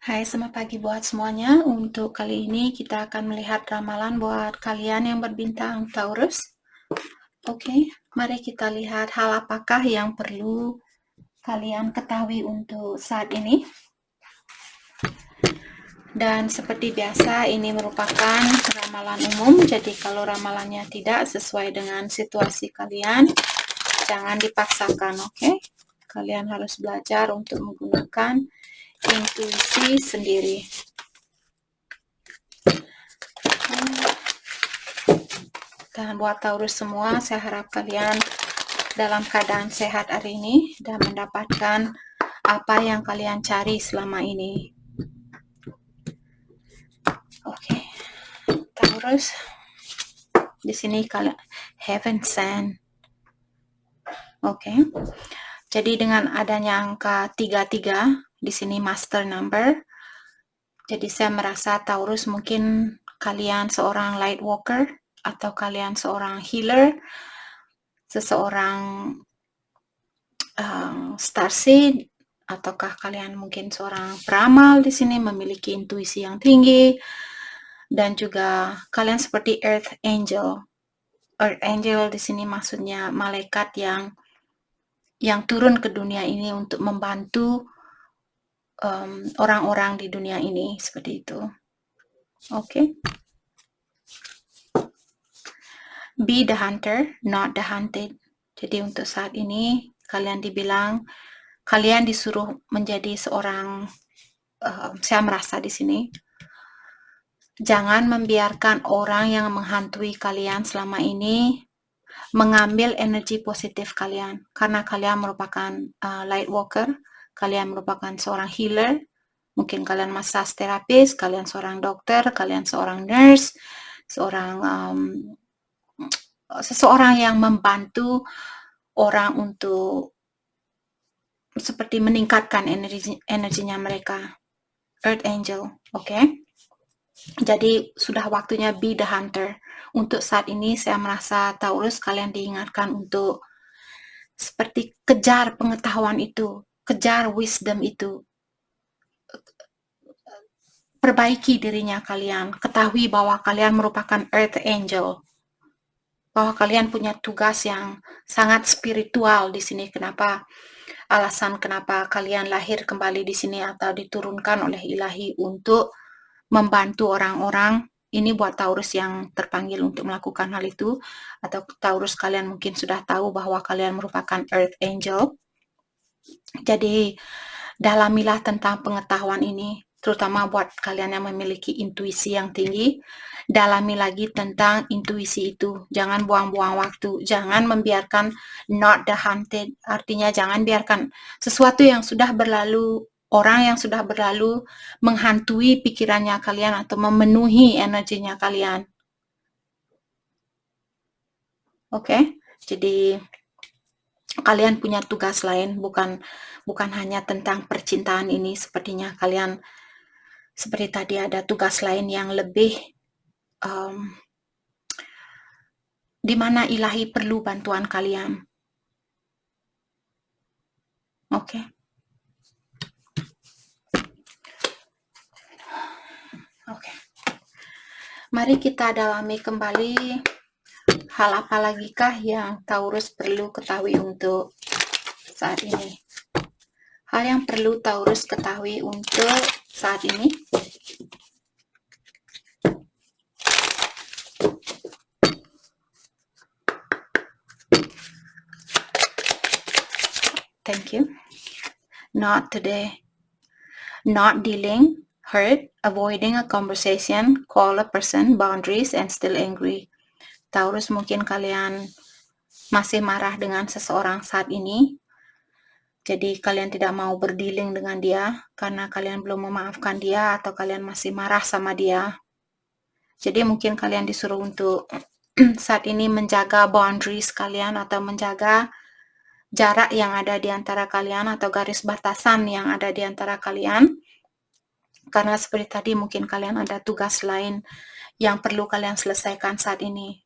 Hai, selamat pagi buat semuanya. Untuk kali ini kita akan melihat ramalan buat kalian yang berbintang Taurus. Oke, mari kita lihat hal apakah yang perlu kalian ketahui untuk saat ini. Dan seperti biasa, ini merupakan ramalan umum. Jadi kalau ramalannya tidak sesuai dengan situasi kalian, jangan dipaksakan, oke? Kalian harus belajar untuk menggunakan intuisi sendiri. Dan buat Taurus semua, saya harap kalian dalam keadaan sehat hari ini dan mendapatkan apa yang kalian cari selama ini. Oke, Taurus, di sini kalian Heaven Send. Oke, jadi dengan adanya angka 33 di sini master number, jadi saya merasa Taurus mungkin kalian seorang light worker atau kalian seorang healer, seseorang starseed, ataukah kalian mungkin seorang peramal di sini memiliki intuisi yang tinggi, dan juga kalian seperti Earth Angel. Earth Angel di sini maksudnya malaikat yang turun ke dunia ini untuk membantu orang-orang di dunia ini, seperti itu. Oke. Be the hunter, not the hunted. Jadi untuk saat ini kalian dibilang kalian disuruh menjadi seorang, saya merasa di sini, jangan membiarkan orang yang menghantui kalian selama ini mengambil energi positif kalian, karena kalian merupakan light worker, kalian merupakan seorang healer, mungkin kalian massage terapis, kalian seorang dokter, kalian seorang nurse, seseorang yang membantu orang untuk seperti meningkatkan energinya mereka. Earth Angel, oke? Jadi sudah waktunya be the hunter. Untuk saat ini saya merasa Taurus kalian diingatkan untuk seperti kejar pengetahuan itu, kejar wisdom itu. Perbaiki dirinya kalian, ketahui bahwa kalian merupakan Earth Angel. Bahwa kalian punya tugas yang sangat spiritual di sini. Kenapa? Alasan kenapa kalian lahir kembali di sini atau diturunkan oleh Ilahi untuk membantu orang-orang. Ini buat Taurus yang terpanggil untuk melakukan hal itu, atau Taurus kalian mungkin sudah tahu bahwa kalian merupakan Earth Angel. Jadi dalamilah tentang pengetahuan ini, terutama buat kalian yang memiliki intuisi yang tinggi. Dalami lagi tentang intuisi itu. Jangan buang-buang waktu. Jangan membiarkan not the hunted. Artinya jangan biarkan sesuatu yang sudah berlalu, orang yang sudah berlalu menghantui pikirannya kalian atau memenuhi energinya kalian. Oke? Jadi kalian punya tugas lain, bukan hanya tentang percintaan ini. Sepertinya kalian seperti tadi ada tugas lain yang lebih di mana Ilahi perlu bantuan kalian. Oke. Oke. Mari kita dalami kembali hal apa lagikah yang Taurus perlu ketahui untuk saat ini. Hal yang perlu Taurus ketahui untuk saat ini. Thank you. Not today. Not dealing, hurt, avoiding a conversation, call a person, boundaries, and still angry. Taurus, mungkin kalian masih marah dengan seseorang saat ini. Jadi kalian tidak mau berdealing dengan dia karena kalian belum memaafkan dia atau kalian masih marah sama dia. Jadi mungkin kalian disuruh untuk saat ini menjaga boundaries kalian atau menjaga jarak yang ada di antara kalian atau garis batasan yang ada di antara kalian. Karena seperti tadi mungkin kalian ada tugas lain yang perlu kalian selesaikan saat ini.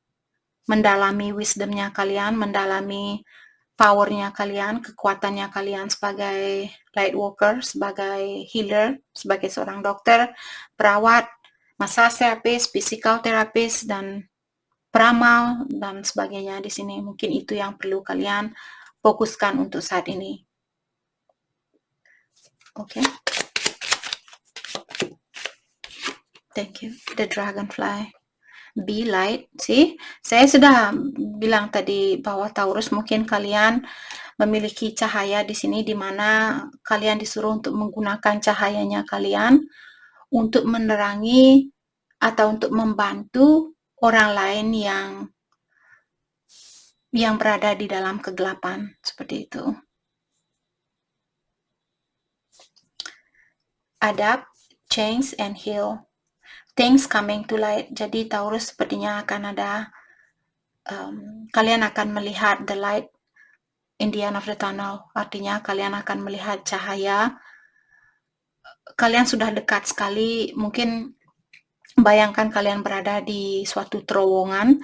Mendalami wisdomnya kalian, mendalami powernya kalian, kekuatannya kalian sebagai light worker, sebagai healer, sebagai seorang dokter, perawat, massage therapist, physical therapist, dan peramal, dan sebagainya di sini. Mungkin itu yang perlu kalian fokuskan untuk saat ini. Oke. Thank you. The dragonfly. Be light. See? Saya sudah bilang tadi bahwa Taurus mungkin kalian memiliki cahaya di sini, di mana kalian disuruh untuk menggunakan cahayanya kalian untuk menerangi atau untuk membantu orang lain yang berada di dalam kegelapan, seperti itu. Adapt, change, and heal. Things coming to light. Jadi Taurus sepertinya akan ada, kalian akan melihat the light in the end of the tunnel. Artinya kalian akan melihat cahaya. Kalian sudah dekat sekali. Mungkin bayangkan kalian berada di suatu terowongan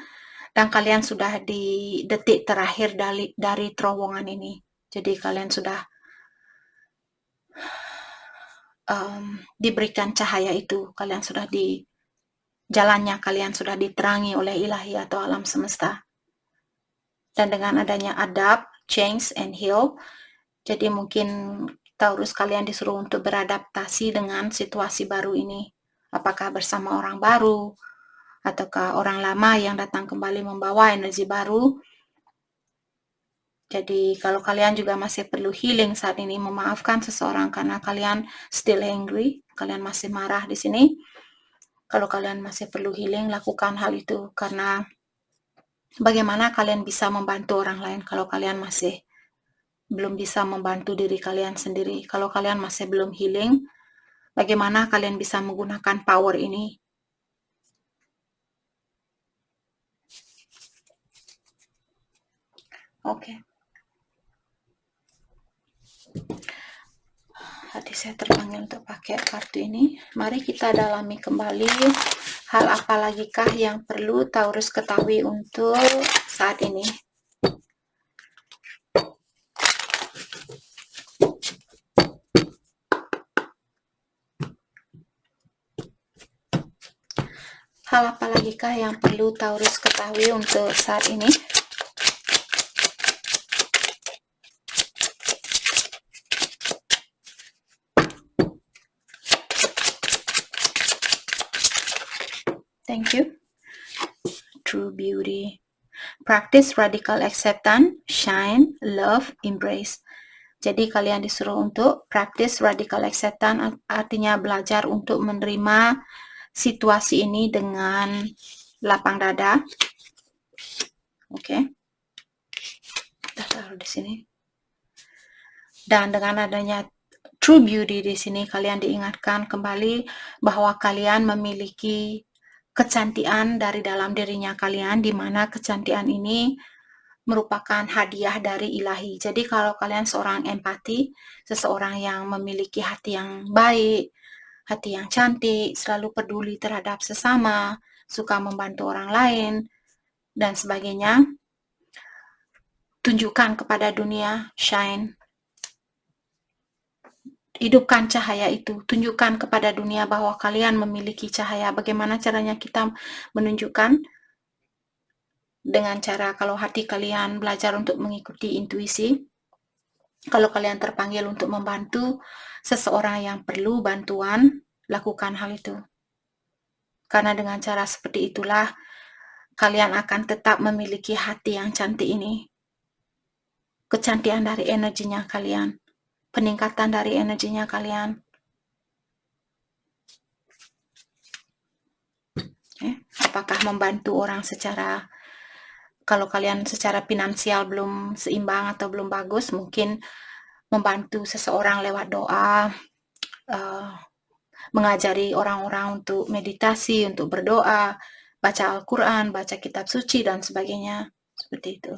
dan kalian sudah di detik terakhir dari terowongan ini. Jadi kalian sudah diberikan cahaya itu. Kalian sudah jalannya kalian sudah diterangi oleh ilahi atau alam semesta. Dan dengan adanya adapt, change, and heal, jadi mungkin Taurus kalian disuruh untuk beradaptasi dengan situasi baru ini. Apakah bersama orang baru, ataukah orang lama yang datang kembali membawa energi baru. Jadi kalau kalian juga masih perlu healing saat ini, memaafkan seseorang karena kalian still angry, kalian masih marah di sini. Kalau kalian masih perlu healing, lakukan hal itu, karena bagaimana kalian bisa membantu orang lain kalau kalian masih belum bisa membantu diri kalian sendiri. Kalau kalian masih belum healing, bagaimana kalian bisa menggunakan power ini? Oke. Hati saya terpanggil untuk pakai kartu ini. Mari kita dalami kembali hal apa lagikah yang perlu Taurus ketahui untuk saat ini. Hal apa lagikah yang perlu Taurus ketahui untuk saat ini? Thank you. True beauty. Practice radical acceptance, shine, love, embrace. Jadi kalian disuruh untuk practice radical acceptance, artinya belajar untuk menerima situasi ini dengan lapang dada. Oke. Kita taruh di sini. Dan dengan adanya true beauty di sini, kalian diingatkan kembali bahwa kalian memiliki kecantikan dari dalam dirinya kalian, di mana kecantikan ini merupakan hadiah dari ilahi. Jadi kalau kalian seorang empati, seseorang yang memiliki hati yang baik, hati yang cantik, selalu peduli terhadap sesama, suka membantu orang lain, dan sebagainya, tunjukkan kepada dunia, shine. Hidupkan cahaya itu, tunjukkan kepada dunia bahwa kalian memiliki cahaya. Bagaimana caranya kita menunjukkan? Dengan cara kalau hati kalian belajar untuk mengikuti intuisi, kalau kalian terpanggil untuk membantu seseorang yang perlu bantuan, lakukan hal itu. Karena dengan cara seperti itulah kalian akan tetap memiliki hati yang cantik ini. Kecantikan dari energinya kalian, peningkatan dari energinya kalian. Apakah membantu orang secara, kalau kalian secara finansial belum seimbang atau belum bagus, mungkin membantu seseorang lewat doa, mengajari orang-orang untuk meditasi, untuk berdoa, baca Al-Quran, baca kitab suci, dan sebagainya. Seperti itu.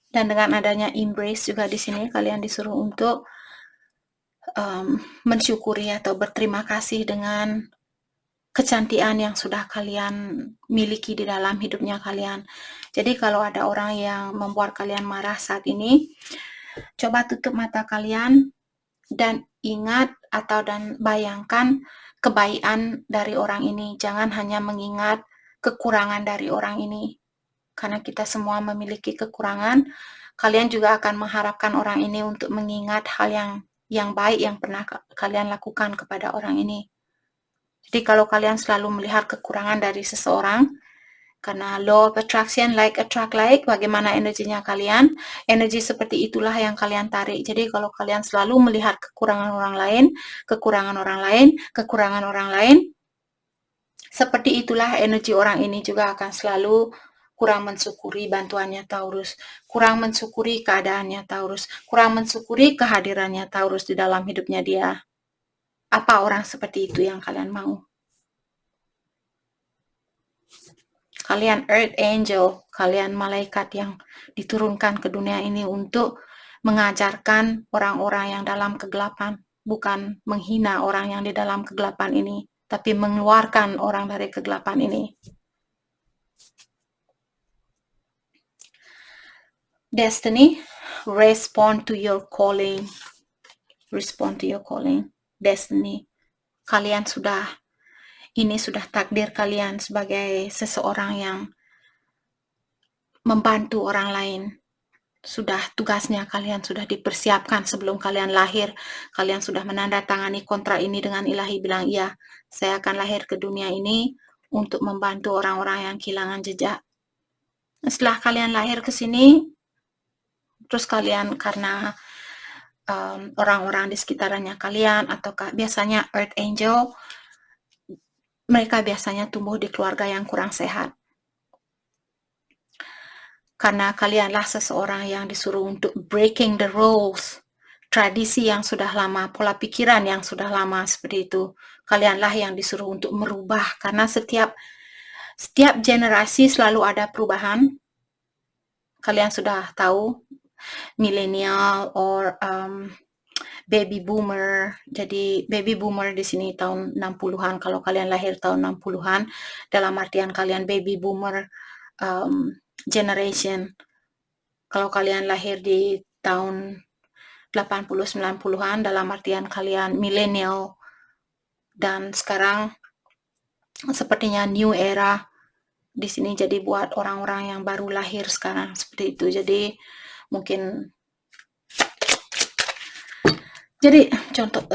Dan dengan adanya embrace juga di sini, kalian disuruh untuk mensyukuri atau berterima kasih dengan kecantikan yang sudah kalian miliki di dalam hidupnya kalian. Jadi kalau ada orang yang membuat kalian marah saat ini, coba tutup mata kalian dan ingat dan bayangkan kebaikan dari orang ini. Jangan hanya mengingat kekurangan dari orang ini. Karena kita semua memiliki kekurangan, kalian juga akan mengharapkan orang ini untuk mengingat hal yang baik yang pernah kalian lakukan kepada orang ini. Jadi kalau kalian selalu melihat kekurangan dari seseorang, karena law of attraction, like attract like, bagaimana energinya kalian, energi seperti itulah yang kalian tarik. Jadi kalau kalian selalu melihat kekurangan orang lain, seperti itulah energi orang ini juga akan selalu kurang mensyukuri bantuannya Taurus, kurang mensyukuri keadaannya Taurus, kurang mensyukuri kehadirannya Taurus di dalam hidupnya dia. Apa orang seperti itu yang kalian mau? Kalian Earth Angel, kalian malaikat yang diturunkan ke dunia ini untuk mengajarkan orang-orang yang dalam kegelapan, bukan menghina orang yang di dalam kegelapan ini, tapi mengeluarkan orang dari kegelapan ini. Destiny, respond to your calling. Respond to your calling. Destiny, kalian ini sudah takdir kalian sebagai seseorang yang membantu orang lain. Sudah tugasnya kalian sudah dipersiapkan sebelum kalian lahir. Kalian sudah menandatangani kontrak ini dengan ilahi, bilang, iya, saya akan lahir ke dunia ini untuk membantu orang-orang yang kehilangan jejak. Setelah kalian lahir ke sini, terus kalian karena orang-orang di sekitarnya kalian, atau biasanya Earth Angel, mereka biasanya tumbuh di keluarga yang kurang sehat. Karena kalianlah seseorang yang disuruh untuk breaking the rules, tradisi yang sudah lama, pola pikiran yang sudah lama seperti itu. Kalianlah yang disuruh untuk merubah, karena setiap generasi selalu ada perubahan. Kalian sudah tahu, millennial or baby boomer. Jadi baby boomer di sini tahun 60-an, kalau kalian lahir tahun 60-an, dalam artian kalian baby boomer generation. Kalau kalian lahir di tahun 80-90-an, dalam artian kalian millennial. Dan sekarang sepertinya new era di sini, jadi buat orang-orang yang baru lahir sekarang seperti itu. Jadi mungkin contoh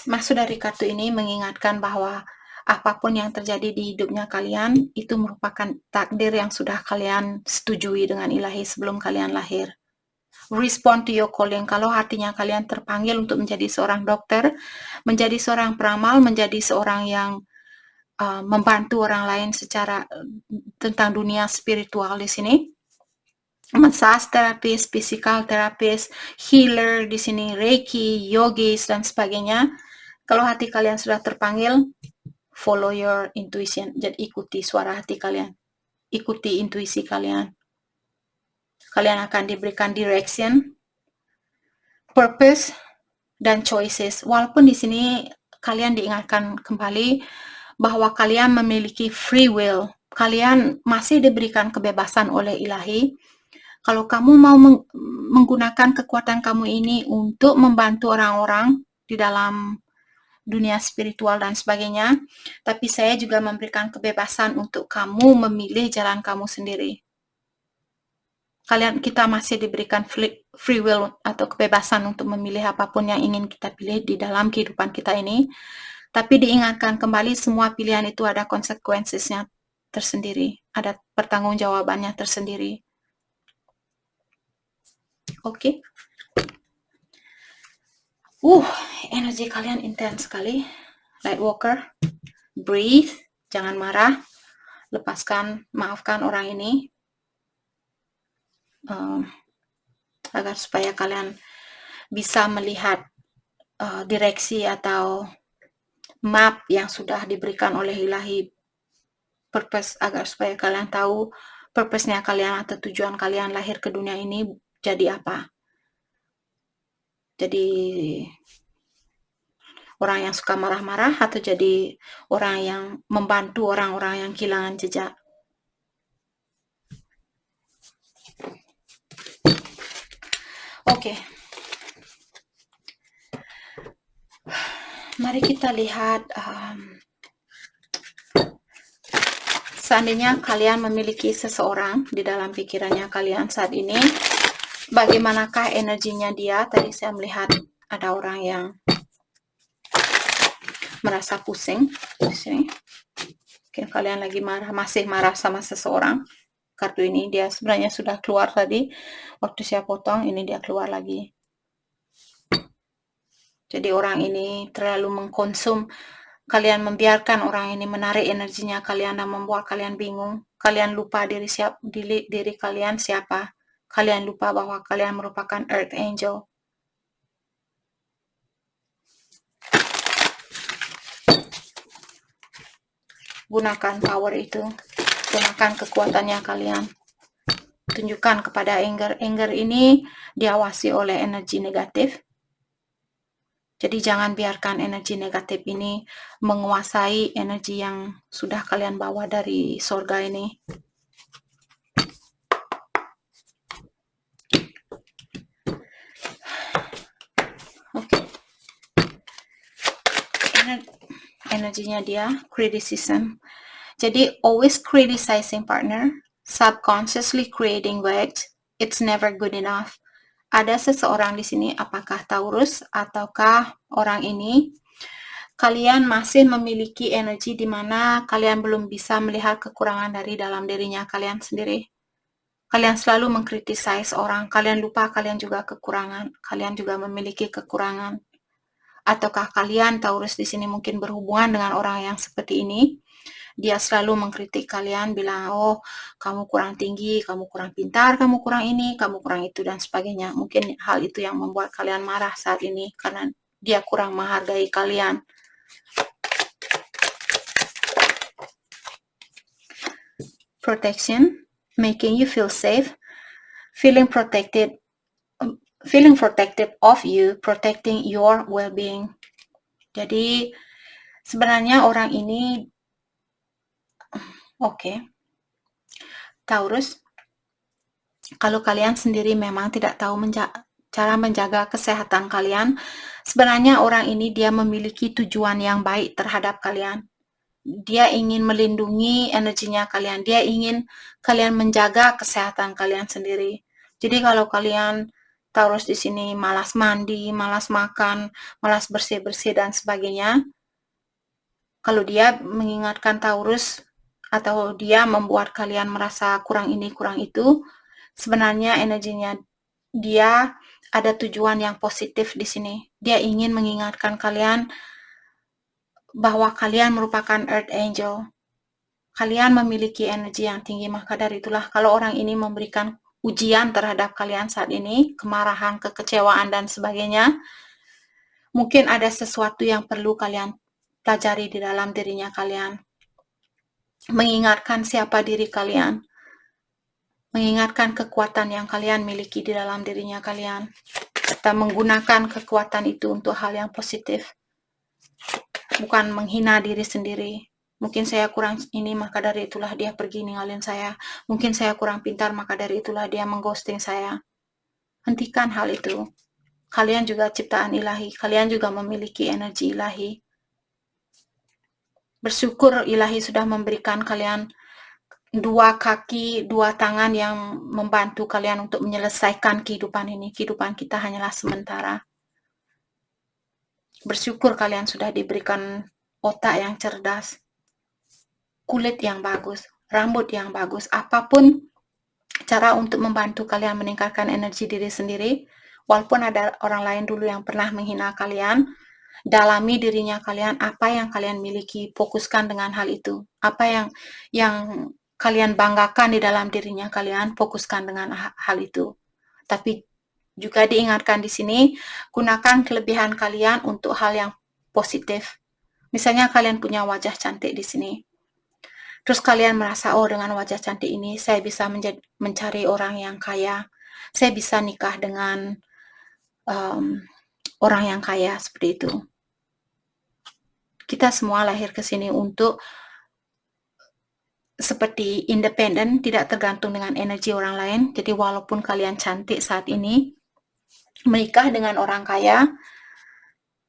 maksud dari kartu ini mengingatkan bahwa apapun yang terjadi di hidupnya kalian itu merupakan takdir yang sudah kalian setujui dengan ilahi sebelum kalian lahir. Respond to your calling. Kalau hatinya kalian terpanggil untuk menjadi seorang dokter, menjadi seorang peramal, menjadi seorang yang membantu orang lain secara tentang dunia spiritual di sini, massage therapist, physical therapist, healer di sini, reiki, yogis dan sebagainya. Kalau hati kalian sudah terpanggil, follow your intuition. Jadi ikuti suara hati kalian, ikuti intuisi kalian. Kalian akan diberikan direction, purpose, dan choices. Walaupun di sini kalian diingatkan kembali bahwa kalian memiliki free will. Kalian masih diberikan kebebasan oleh ilahi. Kalau kamu mau menggunakan kekuatan kamu ini untuk membantu orang-orang di dalam dunia spiritual dan sebagainya, tapi saya juga memberikan kebebasan untuk kamu memilih jalan kamu sendiri. Kita masih diberikan free will atau kebebasan untuk memilih apapun yang ingin kita pilih di dalam kehidupan kita ini. Tapi diingatkan kembali, semua pilihan itu ada konsekuensinya tersendiri, ada pertanggungjawabannya tersendiri. Oke. Energi kalian intens sekali. Lightworker, breathe, jangan marah, maafkan orang ini. Agar supaya kalian bisa melihat direksi atau map yang sudah diberikan oleh ilahi, purpose, agar supaya kalian tahu purpose-nya kalian atau tujuan kalian lahir ke dunia ini jadi apa. Jadi orang yang suka marah-marah atau jadi orang yang membantu orang-orang yang kehilangan jejak. Oke. Mari kita lihat seandainya kalian memiliki seseorang di dalam pikirannya kalian saat ini, bagaimanakah energinya dia? Tadi saya melihat ada orang yang merasa pusing di sini. Mungkin kalian lagi masih marah sama seseorang. Kartu ini dia sebenarnya sudah keluar tadi. Waktu saya potong, ini dia keluar lagi. Jadi orang ini terlalu mengkonsum. Kalian membiarkan orang ini menarik energinya kalian dan membuat kalian bingung. Kalian lupa diri kalian siapa. Kalian lupa bahwa kalian merupakan Earth Angel. Gunakan power itu. Gunakan kekuatannya kalian. Tunjukkan kepada anger. Anger ini diawasi oleh energi negatif. Jadi jangan biarkan energi negatif ini menguasai energi yang sudah kalian bawa dari surga ini. Oke. Energinya dia, criticism. Jadi always criticizing partner, subconsciously creating wedge, it's never good enough. Ada seseorang di sini, apakah Taurus ataukah orang ini, kalian masih memiliki energi di mana kalian belum bisa melihat kekurangan dari dalam dirinya kalian sendiri. Kalian selalu mengkritisize orang, kalian lupa kalian juga kekurangan, kalian juga memiliki kekurangan. Ataukah kalian Taurus di sini mungkin berhubungan dengan orang yang seperti ini? Dia selalu mengkritik kalian, bilang, oh kamu kurang tinggi, kamu kurang pintar, kamu kurang ini, kamu kurang itu, dan sebagainya. Mungkin hal itu yang membuat kalian marah saat ini, karena dia kurang menghargai kalian. Protection, making you feel safe, feeling protected of you, protecting your well-being. Jadi sebenarnya orang ini Oke. Taurus, kalau kalian sendiri memang tidak tahu cara menjaga kesehatan kalian, sebenarnya orang ini dia memiliki tujuan yang baik terhadap kalian. Dia ingin melindungi energinya kalian. Dia ingin kalian menjaga kesehatan kalian sendiri. Jadi kalau kalian Taurus di sini malas mandi, malas makan, malas bersih-bersih dan sebagainya, kalau dia mengingatkan Taurus atau dia membuat kalian merasa kurang ini, kurang itu, sebenarnya energinya dia ada tujuan yang positif di sini. Dia ingin mengingatkan kalian bahwa kalian merupakan Earth Angel. Kalian memiliki energi yang tinggi, maka dari itulah kalau orang ini memberikan ujian terhadap kalian saat ini, kemarahan, kekecewaan, dan sebagainya, mungkin ada sesuatu yang perlu kalian pelajari di dalam dirinya kalian. Mengingatkan siapa diri kalian, mengingatkan kekuatan yang kalian miliki di dalam dirinya kalian. Kita menggunakan kekuatan itu untuk hal yang positif, bukan menghina diri sendiri. Mungkin saya kurang ini, maka dari itulah dia pergi ninggalin saya. Mungkin saya kurang pintar, maka dari itulah dia mengghosting saya. Hentikan hal itu. Kalian juga ciptaan ilahi, kalian juga memiliki energi ilahi. Bersyukur ilahi sudah memberikan kalian dua kaki, dua tangan yang membantu kalian untuk menyelesaikan kehidupan ini. Kehidupan kita hanyalah sementara. Bersyukur kalian sudah diberikan otak yang cerdas, kulit yang bagus, rambut yang bagus, apapun cara untuk membantu kalian meningkatkan energi diri sendiri. Walaupun ada orang lain dulu yang pernah menghina kalian, dalami dirinya kalian, apa yang kalian miliki, fokuskan dengan hal itu. Apa yang kalian banggakan di dalam dirinya kalian, fokuskan dengan hal itu. Tapi juga diingatkan di sini, gunakan kelebihan kalian untuk hal yang positif. Misalnya kalian punya wajah cantik di sini. Terus kalian merasa, oh dengan wajah cantik ini saya bisa mencari orang yang kaya. Saya bisa nikah dengan orang yang kaya, seperti itu. Kita semua lahir ke sini untuk seperti independen, tidak tergantung dengan energi orang lain. Jadi walaupun kalian cantik saat ini, menikah dengan orang kaya,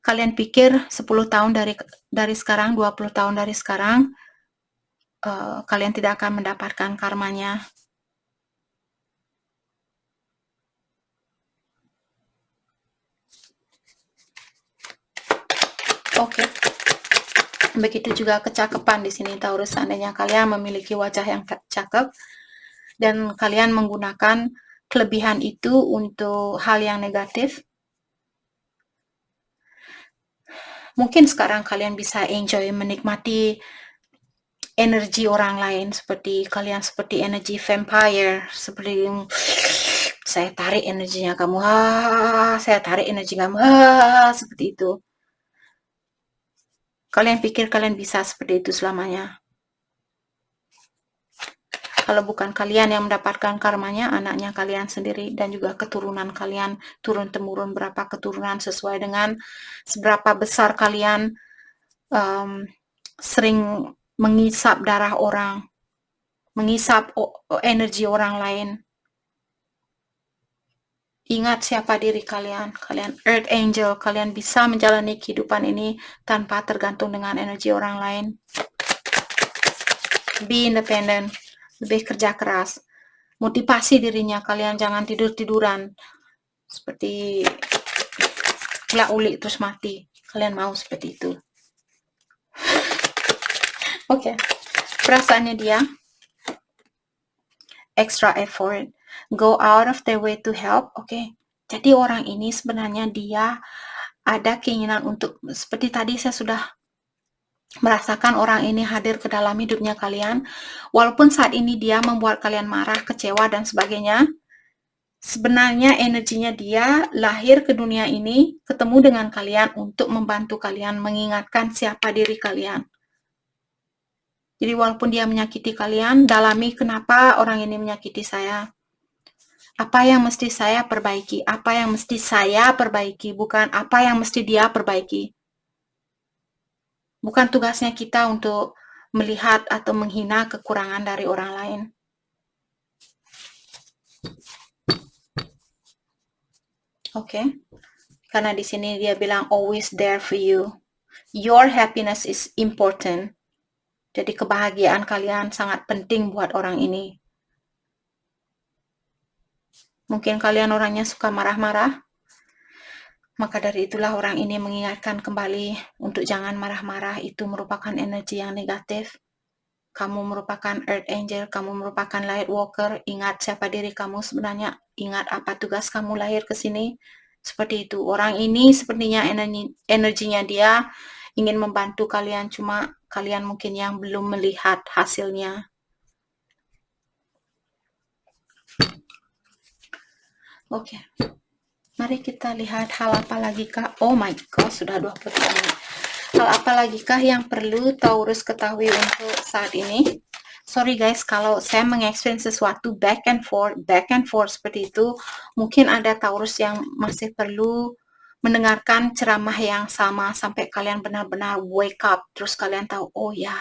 kalian pikir 10 tahun dari sekarang, 20 tahun dari sekarang, kalian tidak akan mendapatkan karmanya. Oke. Begitu juga kecakapan di sini Taurus. Seandainya kalian memiliki wajah yang cakep dan kalian menggunakan kelebihan itu untuk hal yang negatif, mungkin sekarang kalian bisa enjoy menikmati energi orang lain, seperti kalian seperti energi vampire, seperti saya tarik energinya kamu, saya tarik energi kamu, seperti itu. Kalian pikir kalian bisa seperti itu selamanya? Kalau bukan kalian yang mendapatkan karmanya, anaknya kalian sendiri dan juga keturunan kalian, turun-temurun berapa keturunan sesuai dengan seberapa besar kalian sering mengisap darah orang, mengisap energi orang lain. Ingat siapa diri kalian. Kalian Earth Angel. Kalian bisa menjalani kehidupan ini tanpa tergantung dengan energi orang lain. Be independent. Lebih kerja keras. Motivasi dirinya. Kalian jangan tidur-tiduran. Seperti ulik terus mati. Kalian mau seperti itu. Oke. Perasaannya dia. Extra effort. Go out of their way to help. Oke. Jadi orang ini sebenarnya dia ada keinginan untuk, seperti tadi saya sudah merasakan orang ini hadir ke dalam hidupnya kalian. Walaupun saat ini dia membuat kalian marah, kecewa, dan sebagainya, sebenarnya energinya dia lahir ke dunia ini, ketemu dengan kalian untuk membantu kalian, mengingatkan siapa diri kalian. Jadi walaupun dia menyakiti kalian, dalami kenapa orang ini menyakiti saya. Apa yang mesti saya perbaiki? Apa yang mesti saya perbaiki? Bukan apa yang mesti dia perbaiki. Bukan tugasnya kita untuk melihat atau menghina kekurangan dari orang lain. Oke. Karena di sini dia bilang always there for you. Your happiness is important. Jadi kebahagiaan kalian sangat penting buat orang ini. Mungkin kalian orangnya suka marah-marah. Maka dari itulah orang ini mengingatkan kembali untuk jangan marah-marah. Itu merupakan energi yang negatif. Kamu merupakan Earth Angel, kamu merupakan Light Walker. Ingat siapa diri kamu sebenarnya. Ingat apa tugas kamu lahir ke sini. Seperti itu. Orang ini sepertinya energinya dia ingin membantu kalian. Cuma kalian mungkin yang belum melihat hasilnya. Oke. Mari kita lihat hal apa lagi kah? Oh my god, sudah 23 menit. Hal apa lagi kah yang perlu Taurus ketahui untuk saat ini? Sorry guys, kalau saya mengeksplain sesuatu back and forth seperti itu, mungkin ada Taurus yang masih perlu mendengarkan ceramah yang sama sampai kalian benar-benar wake up, terus kalian tahu, oh ya,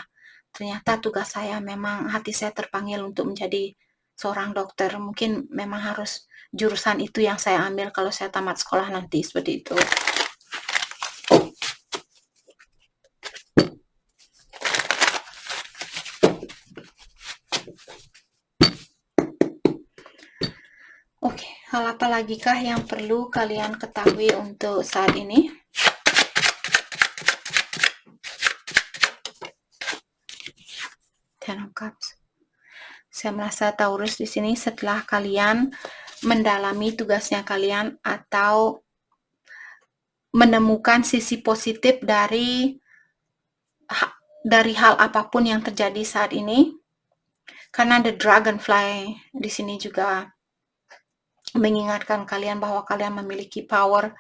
ternyata tugas saya memang hati saya terpanggil untuk menjadi seorang dokter. Mungkin memang harus jurusan itu yang saya ambil kalau saya tamat sekolah nanti, seperti itu. Oke, hal apa lagi kah yang perlu kalian ketahui untuk saat ini? Ten of Cups. Saya merasa Taurus di sini setelah kalian mendalami tugasnya kalian atau menemukan sisi positif dari hal apapun yang terjadi saat ini. Karena the dragonfly di sini juga mengingatkan kalian bahwa kalian memiliki power.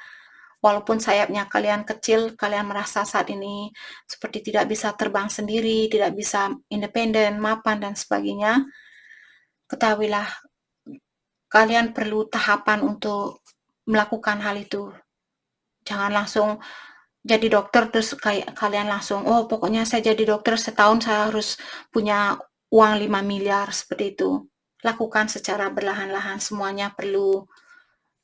Walaupun sayapnya kalian kecil, kalian merasa saat ini seperti tidak bisa terbang sendiri, tidak bisa independen, mapan, dan sebagainya. Ketahuilah, kalian perlu tahapan untuk melakukan hal itu. Jangan langsung jadi dokter terus kayak kalian langsung, oh pokoknya saya jadi dokter setahun saya harus punya uang 5 miliar seperti itu. Lakukan secara berlahan-lahan, semuanya perlu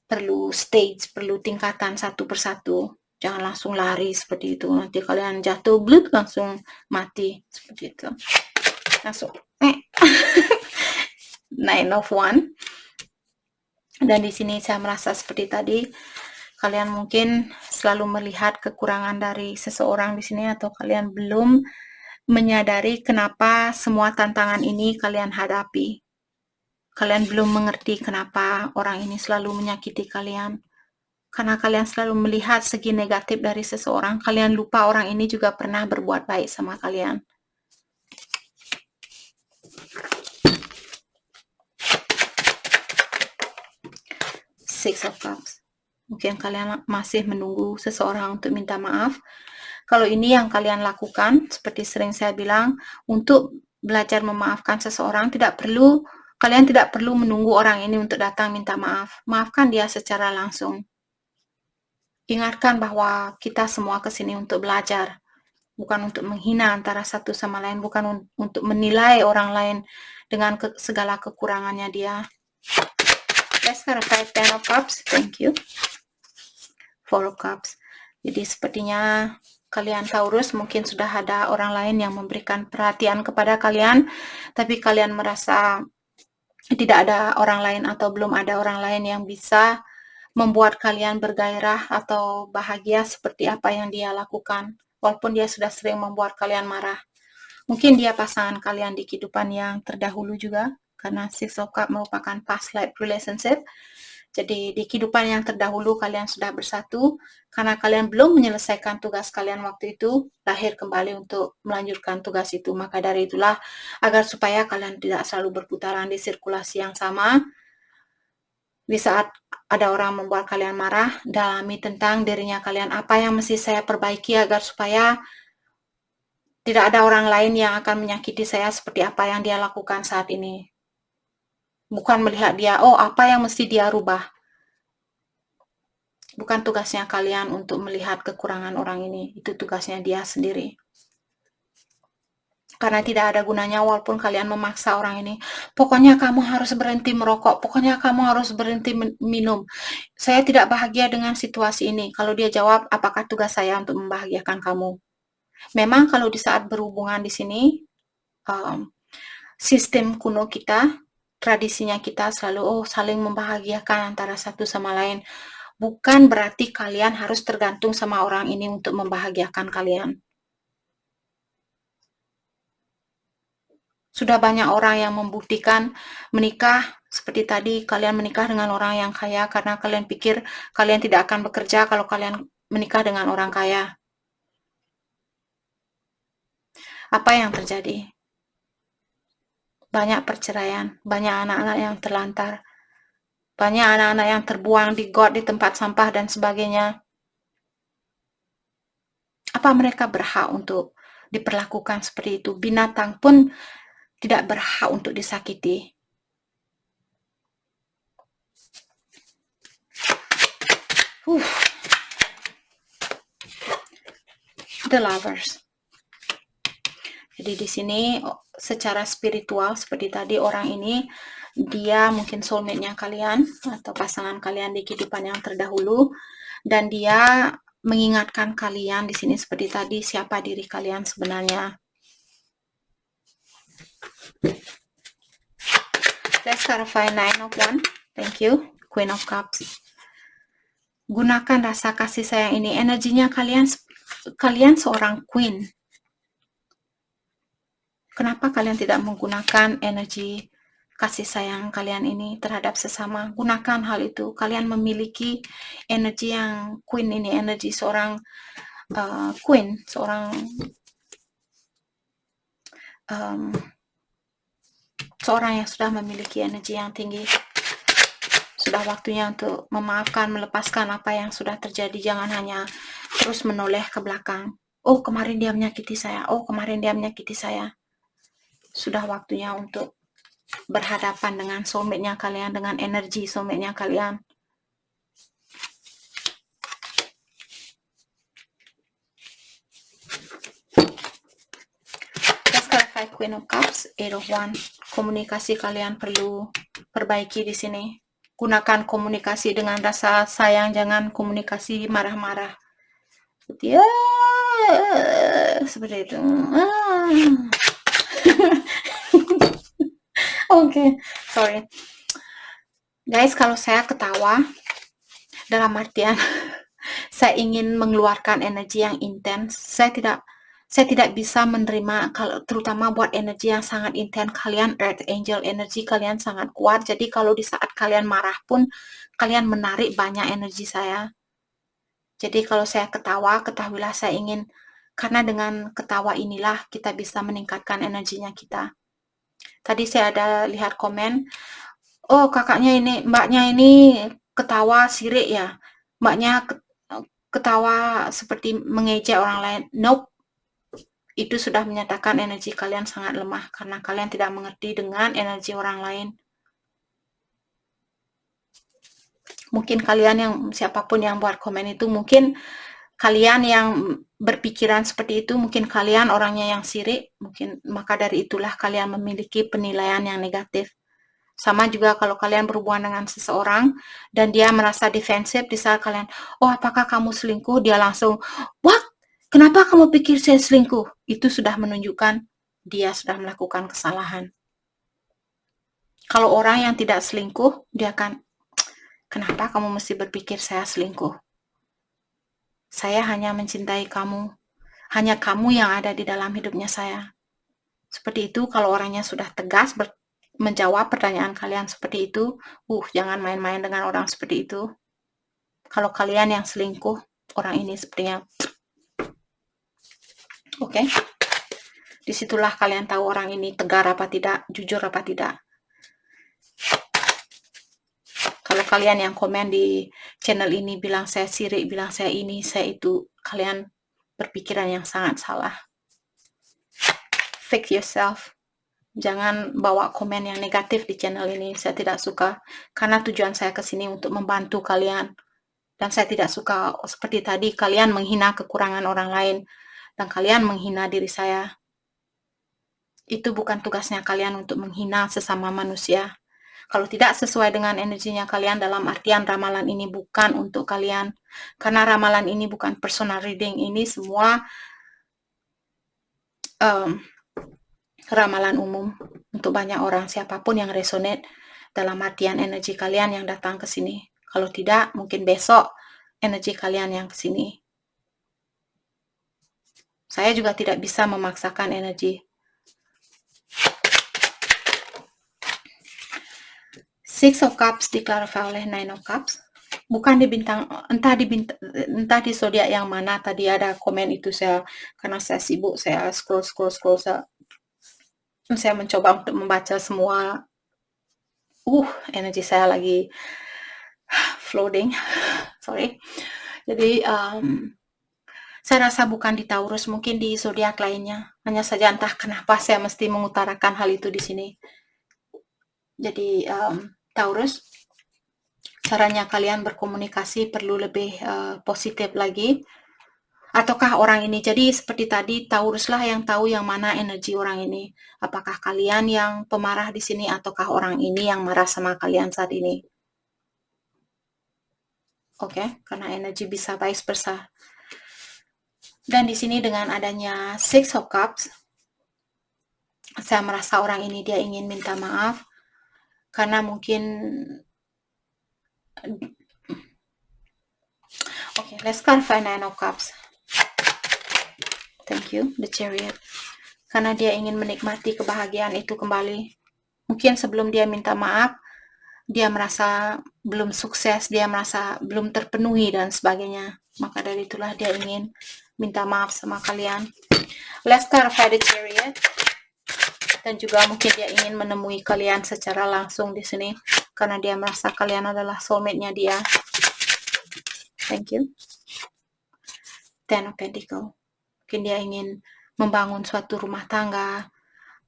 perlu stage, perlu tingkatan satu persatu. Jangan langsung lari seperti itu. Nanti kalian jatuh, blut langsung mati seperti itu. Langsung nine of one. Dan di sini saya merasa seperti tadi, kalian mungkin selalu melihat kekurangan dari seseorang di sini, atau kalian belum menyadari kenapa semua tantangan ini kalian hadapi. Kalian belum mengerti kenapa orang ini selalu menyakiti kalian. Karena kalian selalu melihat segi negatif dari seseorang, kalian lupa orang ini juga pernah berbuat baik sama kalian. Six of Cups. Mungkin kalian masih menunggu seseorang untuk minta maaf. Kalau ini yang kalian lakukan, seperti sering saya bilang, untuk belajar memaafkan seseorang, kalian tidak perlu menunggu orang ini untuk datang minta maaf. Maafkan dia secara langsung. Ingatkan bahwa kita semua kesini untuk belajar, bukan untuk menghina antara satu sama lain, bukan untuk menilai orang lain dengan segala kekurangannya dia. Let's clarify Ten of Cups. Thank you. Four of Cups. Jadi sepertinya kalian Taurus mungkin sudah ada orang lain yang memberikan perhatian kepada kalian, tapi kalian merasa tidak ada orang lain atau belum ada orang lain yang bisa membuat kalian bergairah atau bahagia seperti apa yang dia lakukan, walaupun dia sudah sering membuat kalian marah. Mungkin dia pasangan kalian di kehidupan yang terdahulu juga, karena Six of Cups merupakan past life relationship. Jadi di kehidupan yang terdahulu kalian sudah bersatu, karena kalian belum menyelesaikan tugas kalian waktu itu, lahir kembali untuk melanjutkan tugas itu. Maka dari itulah, agar supaya kalian tidak selalu berputaran di sirkulasi yang sama, di saat ada orang membuat kalian marah, dalami tentang dirinya kalian, apa yang mesti saya perbaiki agar supaya tidak ada orang lain yang akan menyakiti saya seperti apa yang dia lakukan saat ini. Bukan melihat dia, oh apa yang mesti dia rubah. Bukan tugasnya kalian untuk melihat kekurangan orang ini, itu tugasnya dia sendiri. Karena tidak ada gunanya walaupun kalian memaksa orang ini, pokoknya kamu harus berhenti merokok, pokoknya kamu harus berhenti minum. Saya tidak bahagia dengan situasi ini. Kalau dia jawab, apakah tugas saya untuk membahagiakan kamu? Memang kalau di saat berhubungan di sini, sistem kuno kita, tradisinya kita selalu saling membahagiakan antara satu sama lain. Bukan berarti kalian harus tergantung sama orang ini untuk membahagiakan kalian. Sudah banyak orang yang membuktikan menikah seperti tadi, kalian menikah dengan orang yang kaya karena kalian pikir kalian tidak akan bekerja kalau kalian menikah dengan orang kaya. Apa yang terjadi? Banyak perceraian, banyak anak-anak yang terlantar, banyak anak-anak yang terbuang di got, di tempat sampah dan sebagainya. Apa mereka berhak untuk diperlakukan seperti itu? Binatang pun tidak berhak untuk disakiti. The Lovers. Jadi di sini secara spiritual seperti tadi, orang ini dia mungkin soulmate-nya kalian atau pasangan kalian di kehidupan yang terdahulu, dan dia mengingatkan kalian di sini seperti tadi siapa diri kalian sebenarnya. Let's clarify Nine of Wands. Thank you. Queen of Cups. Gunakan rasa kasih sayang ini. Energinya kalian seorang queen. Kenapa kalian tidak menggunakan energi kasih sayang kalian ini terhadap sesama? Gunakan hal itu. Kalian memiliki energi yang queen ini, energi seorang queen, seorang yang sudah memiliki energi yang tinggi. Sudah waktunya untuk memaafkan, melepaskan apa yang sudah terjadi. Jangan hanya terus menoleh ke belakang. Oh, kemarin dia menyakiti saya. Oh, kemarin dia menyakiti saya. Sudah waktunya untuk berhadapan dengan soulmate-nya kalian, dengan energi soulmate-nya kalian. 5 Queen of Cups, 8 of Wands. Komunikasi kalian perlu perbaiki di sini. Gunakan komunikasi dengan rasa sayang, jangan komunikasi marah-marah. Ya, seperti itu. Oke, sorry. Guys, kalau saya ketawa, dalam artian saya ingin mengeluarkan energi yang intens. Saya tidak bisa menerima, kalau terutama buat energi yang sangat intens. Kalian Earth Angel, energi kalian sangat kuat. Jadi kalau di saat kalian marah pun, kalian menarik banyak energi saya. Jadi kalau saya ketawa, ketahuilah saya ingin, karena dengan ketawa inilah kita bisa meningkatkan energinya kita. Tadi saya ada lihat komen, oh kakaknya ini, mbaknya ini ketawa sirik ya. Mbaknya ketawa seperti mengejek orang lain. Nope. Itu sudah menyatakan energi kalian sangat lemah karena kalian tidak mengerti dengan energi orang lain. Mungkin kalian yang, siapapun yang buat komen itu, mungkin kalian yang berpikiran seperti itu, mungkin kalian orangnya yang sirik, mungkin maka dari itulah kalian memiliki penilaian yang negatif. Sama juga kalau kalian berhubungan dengan seseorang dan dia merasa defensif di saat kalian, oh apakah kamu selingkuh? Dia langsung, what? Kenapa kamu pikir saya selingkuh? Itu sudah menunjukkan dia sudah melakukan kesalahan. Kalau orang yang tidak selingkuh, dia akan, kenapa kamu mesti berpikir saya selingkuh? Saya hanya mencintai kamu. Hanya kamu yang ada di dalam hidupnya saya. Seperti itu, kalau orangnya sudah tegas menjawab pertanyaan kalian seperti itu, jangan main-main dengan orang seperti itu. Kalau kalian yang selingkuh, orang ini sepertinya, oke. Disitulah kalian tahu orang ini tegar apa tidak, jujur apa tidak. Kalau kalian yang komen di channel ini bilang saya sirik, bilang saya ini, saya itu, kalian berpikiran yang sangat salah. Fix yourself. Jangan bawa komen yang negatif di channel ini. Saya tidak suka, karena tujuan saya ke sini untuk membantu kalian. Dan saya tidak suka seperti tadi kalian menghina kekurangan orang lain dan kalian menghina diri saya. Itu bukan tugasnya kalian untuk menghina sesama manusia. Kalau tidak sesuai dengan energinya kalian, dalam artian ramalan ini bukan untuk kalian. Karena ramalan ini bukan personal reading, ini semua ramalan umum untuk banyak orang, siapapun yang resonate dalam artian energi kalian yang datang ke sini. Kalau tidak, mungkin besok energi kalian yang ke sini. Saya juga tidak bisa memaksakan energi. Six of Cups diklarify oleh Nine of Cups. Bukan di bintang, entah di zodiak yang mana. Tadi ada komen itu, karena saya sibuk, saya scroll, saya mencoba untuk membaca semua. Energi saya lagi floating, sorry. Jadi saya rasa bukan di Taurus, mungkin di zodiak lainnya. Hanya saja entah kenapa saya mesti mengutarakan hal itu di sini. Jadi Taurus, caranya kalian berkomunikasi perlu lebih positif lagi. Ataukah orang ini, jadi seperti tadi, Tauruslah yang tahu yang mana energi orang ini. Apakah kalian yang pemarah di sini ataukah orang ini yang marah sama kalian saat ini? Oke, karena energi bisa vice versa. Dan di sini dengan adanya Six of Cups, saya merasa orang ini dia ingin minta maaf karena mungkin let's clarify Nine of Cups. Thank you, the Chariot. Karena dia ingin menikmati kebahagiaan itu kembali. Mungkin sebelum dia minta maaf, dia merasa belum sukses, dia merasa belum terpenuhi dan sebagainya. Maka dari itulah dia ingin minta maaf sama kalian. Let's clarify the Chariot. Dan juga mungkin dia ingin menemui kalian secara langsung di sini karena dia merasa kalian adalah soulmate-nya dia. Thank you. Ten of Pentacles. Mungkin dia ingin membangun suatu rumah tangga,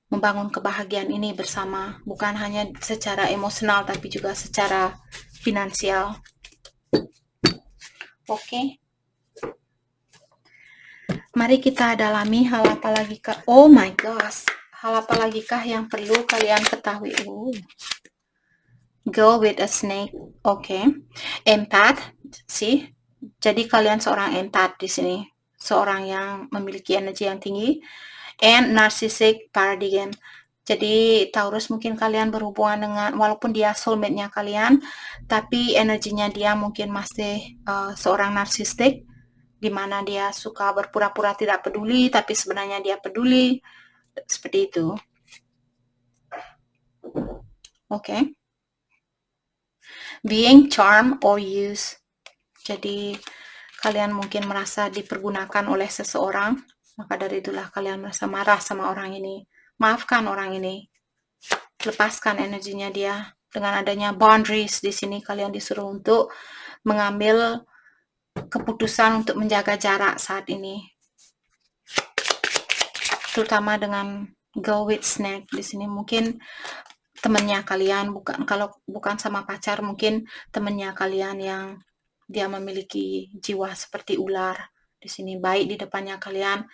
membangun kebahagiaan ini bersama, bukan hanya secara emosional tapi juga secara finansial. Oke. Mari kita dalami hal apa lagi, Kak. Oh my gosh. Hal apa lagi kah yang perlu kalian ketahui? Go with a snake. Oke. Empath, sih. Jadi kalian seorang empath di sini, seorang yang memiliki energi yang tinggi. And narcissistic paradigm. Jadi Taurus mungkin kalian berhubungan dengan, walaupun dia soulmate-nya kalian, tapi energinya dia mungkin masih seorang narsistik, di mana dia suka berpura-pura tidak peduli, tapi sebenarnya dia peduli, seperti itu. Oke. Being charmed or used. Jadi kalian mungkin merasa dipergunakan oleh seseorang, maka dari itulah kalian merasa marah sama orang ini. Maafkan orang ini. Lepaskan energinya dia. Dengan adanya boundaries di sini kalian disuruh untuk mengambil keputusan untuk menjaga jarak saat ini. Terutama dengan go with snake di sini, mungkin temannya kalian, kalau bukan sama pacar, mungkin temannya kalian yang dia memiliki jiwa seperti ular. Di sini baik di depannya kalian,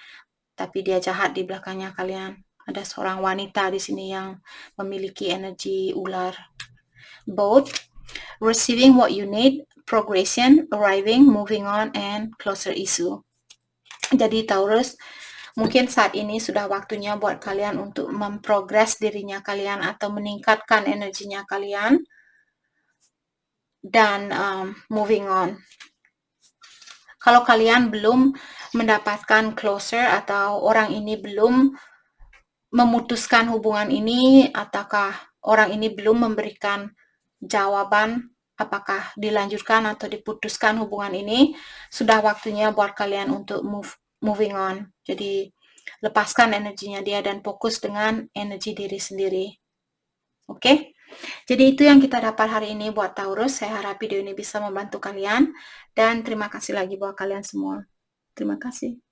tapi dia jahat di belakangnya kalian. Ada seorang wanita di sini yang memiliki energi ular. Both receiving what you need, progression, arriving, moving on, and closer issue. Jadi Taurus, mungkin saat ini sudah waktunya buat kalian untuk memprogres dirinya kalian atau meningkatkan energinya kalian dan moving on. Kalau kalian belum mendapatkan closer atau orang ini belum memutuskan hubungan ini, ataukah orang ini belum memberikan jawaban apakah dilanjutkan atau diputuskan hubungan ini, sudah waktunya buat kalian untuk moving on. Jadi lepaskan energinya dia dan fokus dengan energi diri sendiri. Oke? Jadi itu yang kita dapat hari ini buat Taurus. Saya harap video ini bisa membantu kalian dan terima kasih lagi buat kalian semua. Terima kasih.